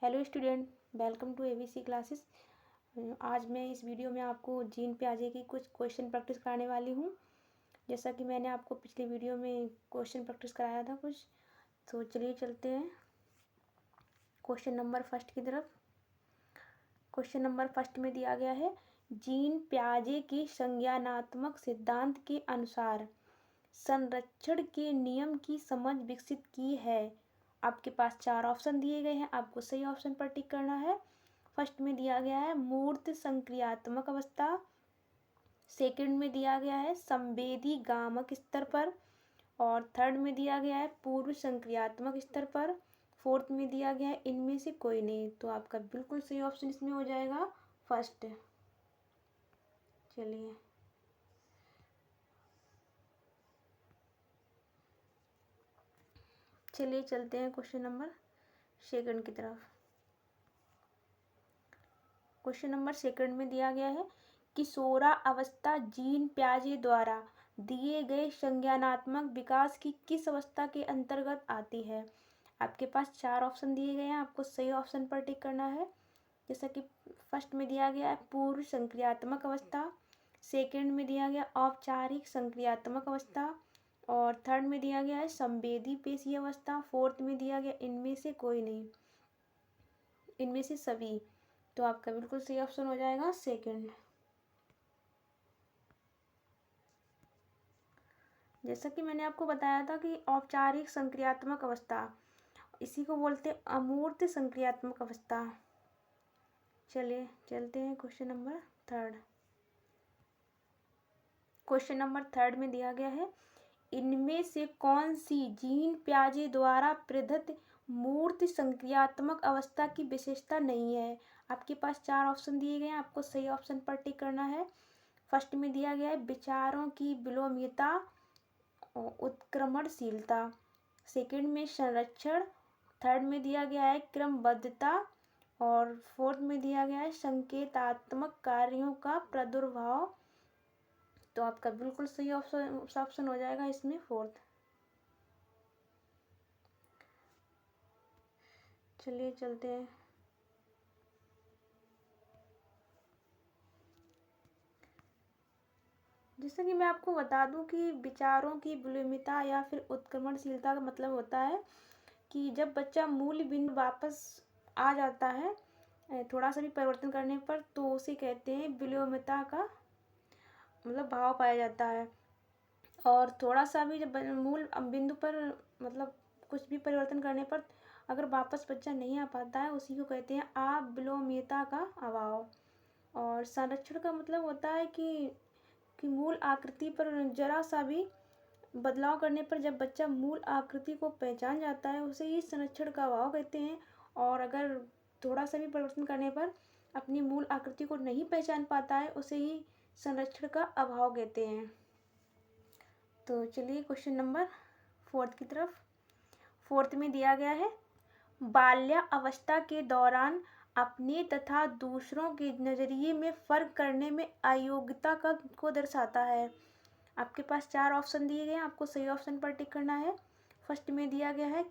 Hello student, welcome to ABC classes. आज मैं इस वीडियो में आपको जीन प्याजे की कुछ क्वेश्चन प्रैक्टिस कराने वाली हूँ। जैसा कि मैंने आपको पिछले वीडियो में क्वेश्चन प्रैक्टिस कराया था कुछ, तो चलिए चलते हैं क्वेश्चन नंबर फर्स्ट की तरफ। क्वेश्चन नंबर फर्स्ट में दिया गया है, जीन प्याजे के संज्ञानात्मक सिद्धांत के अनुसार संरक्षण के नियम की समझ विकसित की है। आपके पास 4 ऑप्शन दिए गए हैं, आपको सही ऑप्शन पर टिक करना है। फर्स्ट में दिया गया है मूर्त संक्रियात्मक अवस्था, सेकंड में दिया गया है संवेदी गामक स्तर पर, और थर्ड में दिया गया है पूर्व संक्रियात्मक स्तर पर, फोर्थ में दिया गया है इनमें से कोई नहीं। तो आपका बिल्कुल सही ऑप्शन इसमें हो जाएगा फर्स्ट। चलिए चलते हैं क्वेश्चन नंबर सेकंड की तरफ। क्वेश्चन नंबर सेकंड में दिया गया है, किशोरा अवस्था जीन प्याजे द्वारा दिए गए संज्ञानात्मक विकास की किस अवस्था के अंतर्गत आती है। आपके पास 4 ऑप्शन दिए गए हैं, आपको सही ऑप्शन पर टिक करना है। जैसा कि फर्स्ट में दिया गया है पूर्व संक्रियात्मक अवस्था, सेकंड में दिया गया औपचारिक संक्रियात्मक अवस्था, और थर्ड में दिया गया है संवेदी पेशी अवस्था, फोर्थ में दिया गया इनमें से कोई नहीं, इनमें से सभी। तो आपका बिल्कुल सही ऑप्शन हो जाएगा सेकंड। जैसा कि मैंने आपको बताया था कि औपचारिक संक्रियात्मक अवस्था, इसी को बोलते हैं अमूर्त संक्रियात्मक अवस्था। चलिए चलते हैं question number third. Question number third में दिया गया है, इनमें से कौन सी जीन प्याजे द्वारा प्रदत्त मूर्त संक्रियात्मक अवस्था की विशेषता नहीं है। आपके पास 4 ऑप्शन दिए गए हैं, आपको सही ऑप्शन पर टिक करना है। फर्स्ट में दिया गया है विचारों की विलोम्यता और उत्क्रमणशीलता, सेकंड में संरक्षण, थर्ड में दिया गया है क्रमबद्धता, और फोर्थ में दिया गया है संकेतात्मक कार्यों का प्रादुर्भाव। तो आपका बिल्कुल सही ऑप्शन हो जाएगा इसमें फोर्थ। चलिए चलते हैं जैसे कि मैं आपको बता दूं कि विचारों की विलोम्यता या फिर उत्क्रमणशीलता का मतलब होता है कि जब बच्चा मूल बिंदु वापस आ जाता है थोड़ा सा भी परिवर्तन करने पर, तो उसे कहते हैं विलोम्यता का मतलब भाव पाया जाता है। और थोड़ा सा भी जब मूल बिंदु पर मतलब कुछ भी परिवर्तन करने पर अगर वापस बच्चा नहीं आ पाता है, उसी को कहते हैं अविलोम्यता का अभाव। और संरक्षण का मतलब होता है कि मूल आकृति पर जरा सा भी बदलाव करने पर जब बच्चा मूल आकृति को पहचान जाता है, उसे ही संरक्षण का अभाव कहते हैं। और अगर थोड़ा सा भी परिवर्तन करने पर अपनी मूल आकृति को नहीं पहचान पाता है, उसे ही संरक्षण का अभाव कहते हैं। तो चलिए क्वेश्चन नंबर फोर्थ की तरफ। फोर्थ में दिया गया है, बाल्यावस्था के दौरान अपने तथा दूसरों के नज़रिए में फ़र्क करने में अयोग्यता को दर्शाता है। आपके पास 4 ऑप्शन दिए गए हैं, आपको सही ऑप्शन पर टिक करना है। फर्स्ट में दिया गया है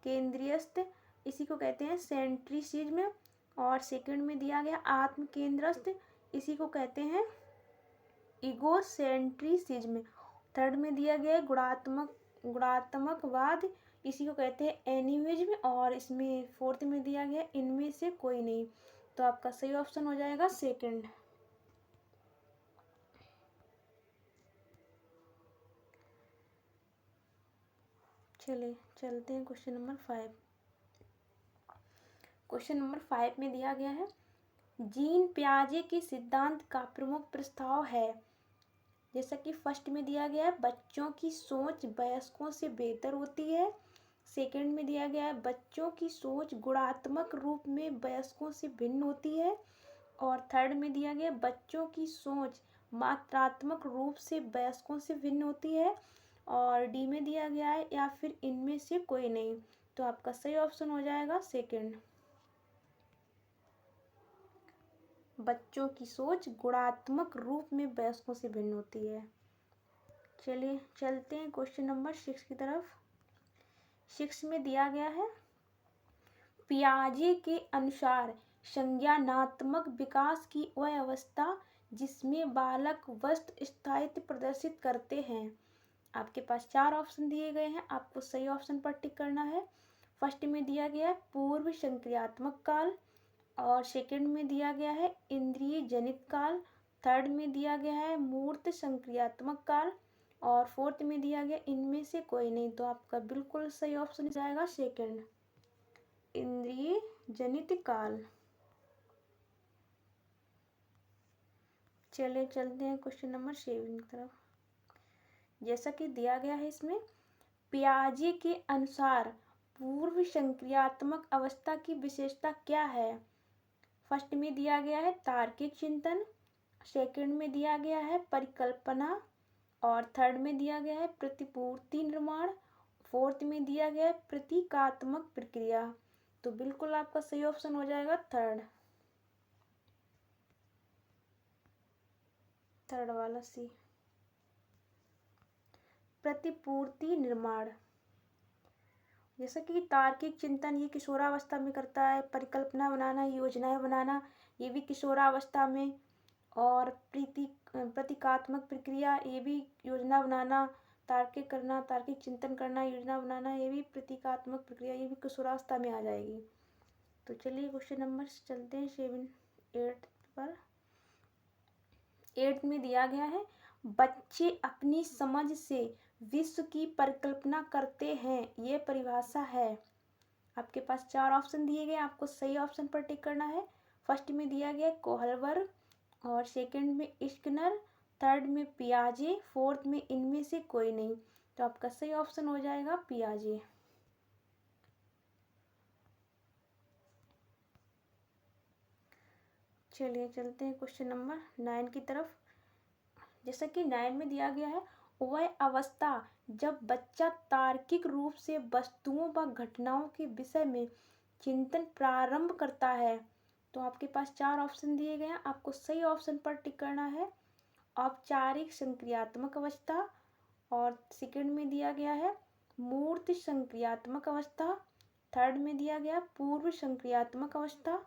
केंद्रीयस्थ, इसी को कहते हैं सेंट्रिसिज्म, और सेकंड में दिया गया आत्म केंद्रस्थ, इसी को कहते हैं इगोसेंट्रिसिज्म, थर्ड में दिया गया है गुणात्मकवाद, इसी को कहते हैं एनिमिज्म, और इसमें फोर्थ में दिया गया इनमें से कोई नहीं। तो आपका सही ऑप्शन हो जाएगा सेकंड। चलिए चलते हैं क्वेश्चन नंबर 5। क्वेश्चन नंबर 5 में दिया गया है, जीन प्याजे के सिद्धांत का प्रमुख प्रस्ताव है। जैसा कि फर्स्ट में दिया गया है बच्चों की सोच वयस्कों से बेहतर होती है, सेकंड में दिया गया है बच्चों की सोच गुणात्मक रूप में वयस्कों से भिन्न होती है, और थर्ड में दिया गया बच्चों की सोच मात्रात्मक रूप से वयस्कों से भिन्न होती है, और डी में दिया गया है या फिर इनमें से कोई नहीं। तो आपका सही ऑप्शन हो जाएगा सेकंड, बच्चों की सोच गुणात्मक रूप में वयस्कों से भिन्न होती है। चलिए चलते हैं क्वेश्चन नंबर 6 की तरफ। 6 में दिया गया है, पियाजे के अनुसार संज्ञानात्मक विकास की वह अवस्था जिसमें बालक वस्तु स्थायित्व प्रदर्शित करते हैं। आपके पास 4 ऑप्शन दिए गए हैं, आपको सही ऑप्शन पर टिक करना है। फर्स्ट में दिया गया है पूर्व संक्रियात्मक काल, और सेकंड में दिया गया है इंद्रिय जनित काल, थर्ड में दिया गया है मूर्त संक्रियात्मक काल, और फोर्थ में दिया गया इनमें से कोई नहीं। तो आपका बिल्कुल सही ऑप्शन जाएगा सेकंड, इंद्रिय जनित काल। चलिए चलते हैं क्वेश्चन नंबर 7 की तरफ। जैसा कि दिया गया है इसमें, पियाजे के अनुसार पूर्व संक्रियात्मक अवस्था की विशेषता क्या है। फर्स्ट में दिया गया है तार्किक चिंतन, सेकंड में दिया गया है परिकल्पना, और थर्ड में दिया गया है प्रतिपूर्ति निर्माण, फोर्थ में दिया गया है प्रतीकात्मक प्रक्रिया। तो बिल्कुल आपका सही ऑप्शन हो जाएगा थर्ड वाला सी, प्रतिपूर्ति निर्माण। जैसा कि तार्किक चिंतन ये किशोरावस्था में करता है, परिकल्पना बनाना, योजनाएं बनाना ये भी किशोरावस्था में, और प्रतीकात्मक प्रक्रिया ये भी योजना बनाना, तार्किक करना, तार्किक चिंतन करना, योजना बनाना ये भी प्रतीकात्मक प्रक्रिया, ये भी किशोरावस्था में आ जाएगी। तो चलिए क्वेश्चन नंबर चलते हैं 8 पर। 8 में दिया गया है बच्चे अपनी समझ से विश्व की परिकल्पना करते हैं, ये परिभाषा है। आपके पास 4 ऑप्शन दिए गए, आपको सही ऑप्शन पर टिक करना है। फर्स्ट में दिया गया कोहलबर्ग, और सेकंड में स्किनर, थर्ड में पियाजे, फोर्थ में इनमें से कोई नहीं। तो आपका सही ऑप्शन हो जाएगा पियाजे। चलिए चलते हैं क्वेश्चन नंबर 9 की तरफ। जैसा कि 9 में दिया गया है वह अवस्था जब बच्चा तार्किक रूप से वस्तुओं व घटनाओं के विषय में चिंतन प्रारंभ करता है। तो आपके पास 4 ऑप्शन दिए गए हैं, आपको सही ऑप्शन पर टिक करना है। औपचारिक संक्रियात्मक अवस्था, और सेकंड में दिया गया है मूर्त संक्रियात्मक अवस्था, थर्ड में दिया गया पूर्व संक्रियात्मक अवस्था,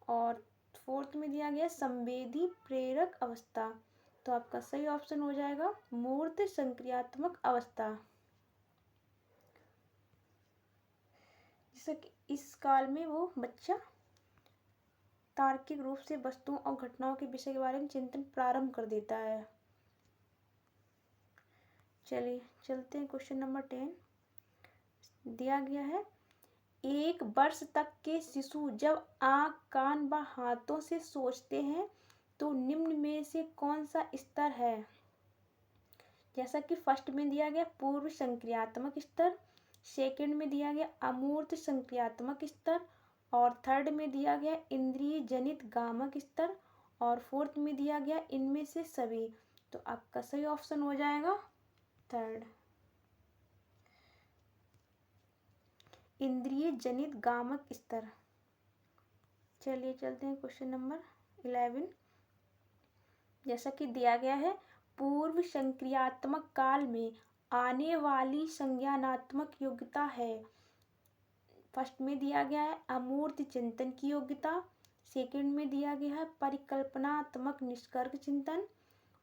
और फोर्थ में दिया गया संवेदी प्रेरक अवस्था। तो आपका सही ऑप्शन हो जाएगा मूर्त संक्रियात्मक अवस्था। जैसे कि इस काल में वो बच्चा तार्किक रूप से वस्तुओं और घटनाओं के विषय के बारे में चिंतन प्रारंभ कर देता है। चलिए चलते हैं क्वेश्चन नंबर 10। दिया गया है 1 वर्ष तक के शिशु जब आँख, कान व हाथों से सोचते हैं तो निम्न में से कौन सा स्तर है। जैसा कि फर्स्ट में दिया गया पूर्व संक्रियात्मक स्तर, सेकंड में दिया गया अमूर्त संक्रियात्मक स्तर, और थर्ड में दिया गया इंद्रिय जनित गामक स्तर, और फोर्थ में दिया गया इनमें से सभी। तो आपका सही ऑप्शन हो जाएगा थर्ड, इंद्रिय जनित गामक स्तर। चलिए चलते हैं क्वेश्चन नंबर 11। जैसा कि दिया गया है पूर्व संक्रियात्मक काल में आने वाली संज्ञानात्मक योग्यता है। फर्स्ट में दिया गया है अमूर्त चिंतन की योग्यता, सेकंड में दिया गया है परिकल्पनात्मक निष्कर्ष चिंतन,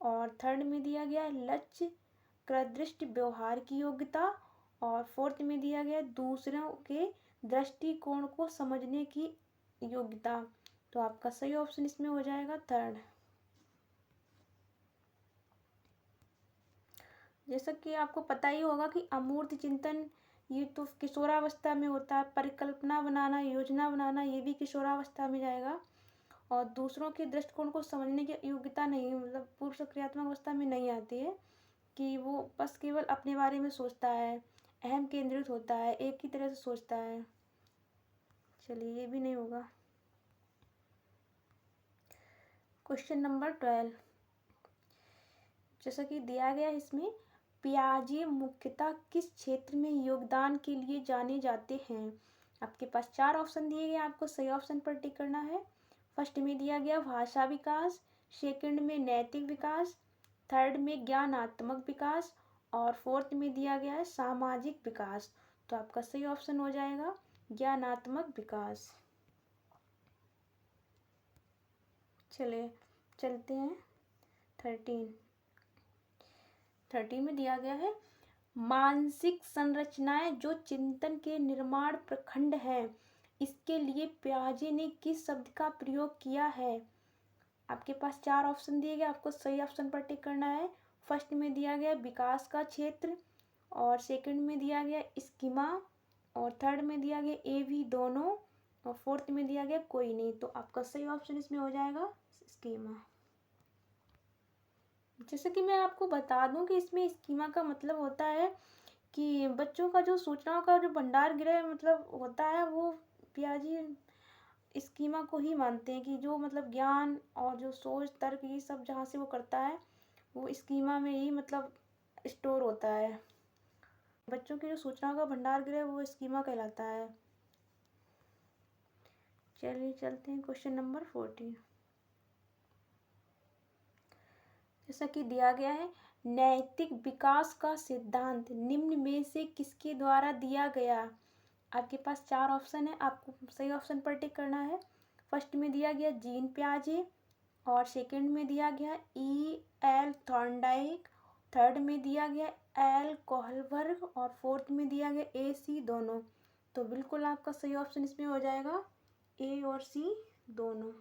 और थर्ड में दिया गया है लक्ष्य कृदृष्टि व्यवहार की योग्यता, और फोर्थ में दिया गया दूसरों के दृष्टिकोण को समझने की योग्यता। तो आपका सही ऑप्शन इसमें हो जाएगा थर्ड। जैसा कि आपको पता ही होगा कि अमूर्त चिंतन ये तो किशोरावस्था में होता है, परिकल्पना बनाना, योजना बनाना ये भी किशोरावस्था में जाएगा, और दूसरों के दृष्टिकोण को समझने की योग्यता नहीं, मतलब पूर्व सक्रियात्मक अवस्था में नहीं आती है, कि वो बस केवल अपने बारे में सोचता है, अहम केंद्रित होता है, एक ही तरह से सोचता है। चलिए ये भी नहीं होगा। Question number 12। जैसा कि दिया गया इसमें पियाजे मुख्यतः किस क्षेत्र में योगदान के लिए जाने जाते हैं। आपके पास 4 ऑप्शन दिए गए, आपको सही ऑप्शन पर टिक करना है। फर्स्ट में दिया गया भाषा विकास, सेकंड में नैतिक विकास, थर्ड में ज्ञानात्मक विकास, और फोर्थ में दिया गया है सामाजिक विकास। तो आपका सही ऑप्शन हो जाएगा ज्ञानात्मक विकास। चलिए चलते हैं 13 में दिया गया है, मानसिक संरचनाएं जो चिंतन के निर्माण प्रखंड हैं, इसके लिए पियाजे ने किस शब्द का प्रयोग किया है। आपके पास 4 ऑप्शन दिए गए, आपको सही ऑप्शन पर टिक करना है। फर्स्ट में दिया गया विकास का क्षेत्र, और सेकंड में दिया गया स्कीमा, और थर्ड में दिया गया ए भी दोनों, और फोर्थ में दिया गया कोई नहीं। तो आपका सही ऑप्शन इसमें हो जाएगा स्कीमा। जैसे कि मैं आपको बता दूं कि इसमें स्कीमा का मतलब होता है कि बच्चों का जो सूचनाओं का जो भंडार गृह मतलब होता है, वो पियाजे स्कीमा को ही मानते हैं कि जो मतलब ज्ञान और जो सोच तर्क ये सब जहाँ से वो करता है, वो स्कीमा में ही मतलब स्टोर होता है। बच्चों की जो सूचनाओं का भंडार गृह वो स्कीमा कहलाता है। चलिए चलते हैं क्वेश्चन नंबर 14। जैसा कि दिया गया है, नैतिक विकास का सिद्धांत निम्न में से किसके द्वारा दिया गया। आपके पास 4 ऑप्शन है, आपको सही ऑप्शन पर टिक करना है। फर्स्ट में दिया गया जीन पियाजे, और सेकंड में दिया गया E.L. थॉर्नडाइक, थर्ड में दिया गया एल कोहलबर्ग, और फोर्थ में दिया गया A.C. दोनों। तो बिल्कुल आपका सही ऑप्शन इसमें हो जाएगा A और C दोनों।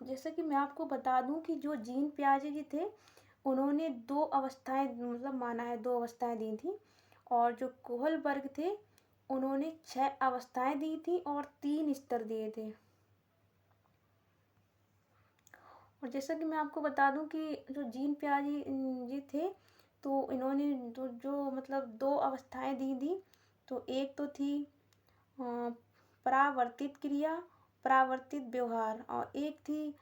जैसे कि मैं आपको बता दूं कि जो जीन पियाजे जी थे, उन्होंने 2 अवस्थाएं मतलब माना है, 2 अवस्थाएं दी थी, और जो कोहलबर्ग थे उन्होंने 6 अवस्थाएं दी थी और 3 स्तर दिए थे। और जैसा कि मैं आपको बता दूं कि जो जीन पियाजे जी थे, तो इन्होंने जो मतलब 2 अवस्थाएं दी थी। तो एक तो थी परावर्तित क्रिया, परावर्तित व्यवहार, और एक थी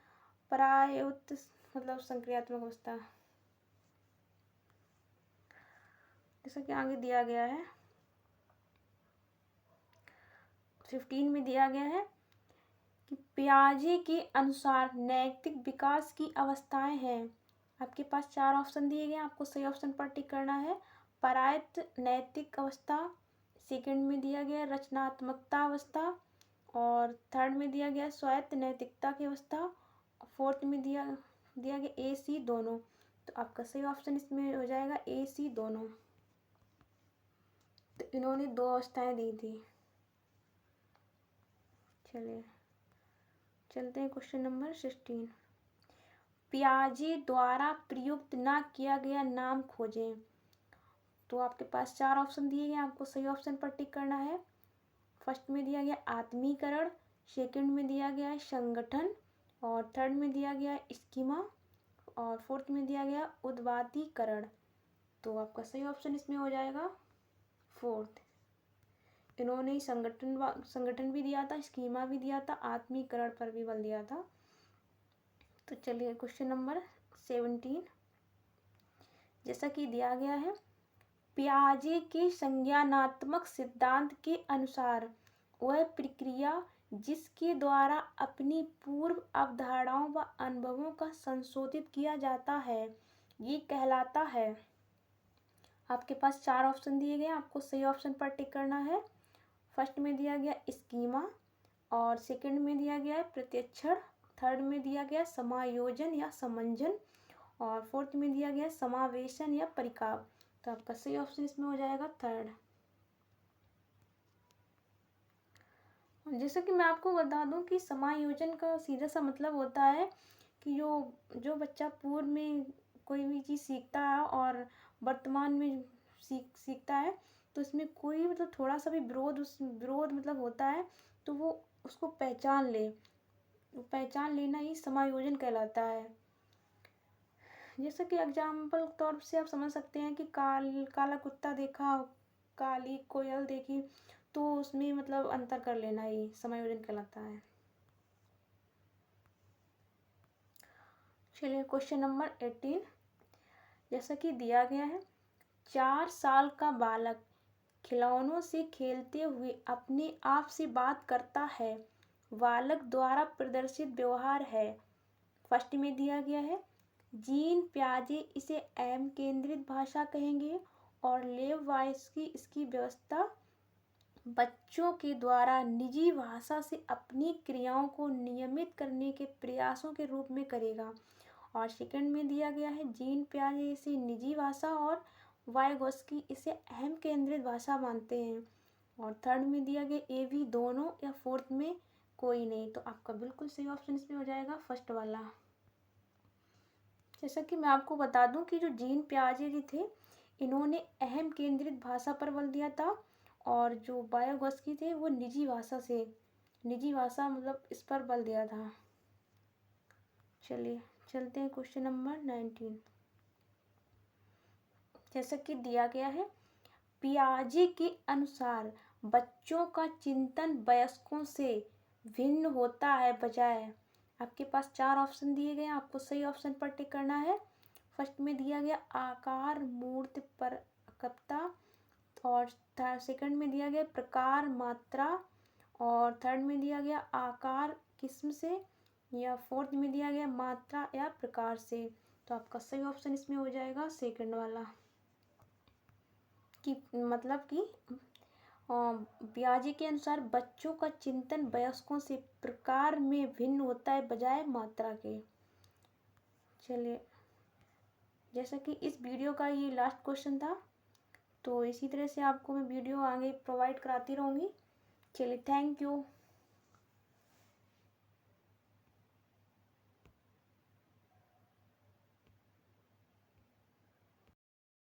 प्रायोत मतलब संक्रियात्मक अवस्था। जैसा कि आगे दिया गया है 15 में दिया गया है कि पियाजे के अनुसार नैतिक विकास की अवस्थाएं हैं। आपके पास 4 ऑप्शन दिए गए, आपको सही ऑप्शन पर टिक करना है। परायत नैतिक अवस्था, सेकंड में दिया गया रचनात्मकता अवस्था, और थर्ड में दिया गया स्वायत्त नैतिकता की अवस्था, फोर्थ में दिया गया A.C. दोनों। तो आपका सही ऑप्शन इसमें हो जाएगा A.C. दोनों। तो इन्होंने 2 अवस्थाएं दी थी। चलिए चलते हैं क्वेश्चन नंबर 16। पियाजे द्वारा प्रयुक्त ना किया गया नाम खोजें। तो आपके पास 4 ऑप्शन दिए गए, आपको सही ऑप्शन पर टिक करना है। फर्स्ट में दिया गया आत्मीकरण, सेकंड में दिया गया है संगठन, और थर्ड में दिया गया है स्कीमा, और फोर्थ में दिया गया उद्वातीकरण। तो आपका सही ऑप्शन इसमें हो जाएगा फोर्थ। इन्होंने संगठन भी दिया था, स्कीमा भी दिया था, आत्मीकरण पर भी बल दिया था। तो चलिए क्वेश्चन नंबर 17। जैसा कि दिया गया है, पियाजे के संज्ञानात्मक सिद्धांत के अनुसार वह प्रक्रिया जिसके द्वारा अपनी पूर्व अवधारणाओं व अनुभवों का संशोधित किया जाता है, ये कहलाता है। आपके पास 4 ऑप्शन दिए गए, आपको सही ऑप्शन पर टिक करना है। फर्स्ट में दिया गया स्कीमा, और सेकंड में दिया गया प्रत्यक्षण, थर्ड में दिया गया समायोजन या समंजन, और फोर्थ में दिया गया समावेशन या परिकाव। तो आपका सही ऑप्शन इसमें हो जाएगा थर्ड। जैसे कि मैं आपको बता दूं कि समायोजन का सीधा सा मतलब होता है कि जो बच्चा पूर्व में कोई भी चीज़ सीखता है और वर्तमान में सीखता है, तो इसमें कोई मतलब थोड़ा सा भी विरोध मतलब होता है, तो वो उसको पहचान लेना ही समायोजन कहलाता है। जैसे कि एग्जाम्पल तौर से आप समझ सकते हैं कि काला कुत्ता देखा, काली कोयल देखी, तो उसमें मतलब अंतर कर लेना ही समायोजन कहलाता है। चलिए क्वेश्चन नंबर 18। जैसा कि दिया गया है, 4 साल का बालक खिलौनों से खेलते हुए अपने आप से बात करता है, बालक द्वारा प्रदर्शित व्यवहार है। फर्स्ट में दिया गया है जीन पियाजे इसे एम केंद्रित भाषा कहेंगे, और लेवाइस्की इसकी व्यवस्था बच्चों के द्वारा निजी भाषा से अपनी क्रियाओं को नियमित करने के प्रयासों के रूप में करेगा। और सेकंड में दिया गया है जीन पियाजे इसे निजी भाषा और वाइगोस्की इसे अहम केंद्रित भाषा मानते हैं। और थर्ड में दिया गया ए भी दोनों, या फोर्थ में कोई नहीं। तो आपका बिल्कुल सही ऑप्शन इसमें हो जाएगा फर्स्ट वाला। जैसा कि मैं आपको बता दूं कि जो जीन पियाजे जी थे इन्होंने अहम केंद्रित भाषा पर बल दिया था, और जो वाइगोस्की थे वो निजी भाषा मतलब इस पर बल दिया था। चलिए चलते हैं क्वेश्चन नंबर 19। जैसा कि दिया गया है पियाजे के अनुसार बच्चों का चिंतन वयस्कों से भिन्न होता है बजाय, आपके पास 4 ऑप्शन दिए गए हैं, आपको सही ऑप्शन पर टिक करना है। फर्स्ट में दिया गया आकार मूर्त परकता, और सेकंड में दिया गया प्रकार मात्रा, और थर्ड में दिया गया आकार किस्म से, या फोर्थ में दिया गया मात्रा या प्रकार से। तो आपका सही ऑप्शन इसमें हो जाएगा सेकंड वाला, कि मतलब कि पियाजे के अनुसार बच्चों का चिंतन वयस्कों से प्रकार में भिन्न होता है बजाय मात्रा के। चलिए, जैसा कि इस वीडियो का ये लास्ट क्वेश्चन था, तो इसी तरह से आपको मैं वीडियो आगे प्रोवाइड कराती रहूँगी। चलिए, थैंक यू।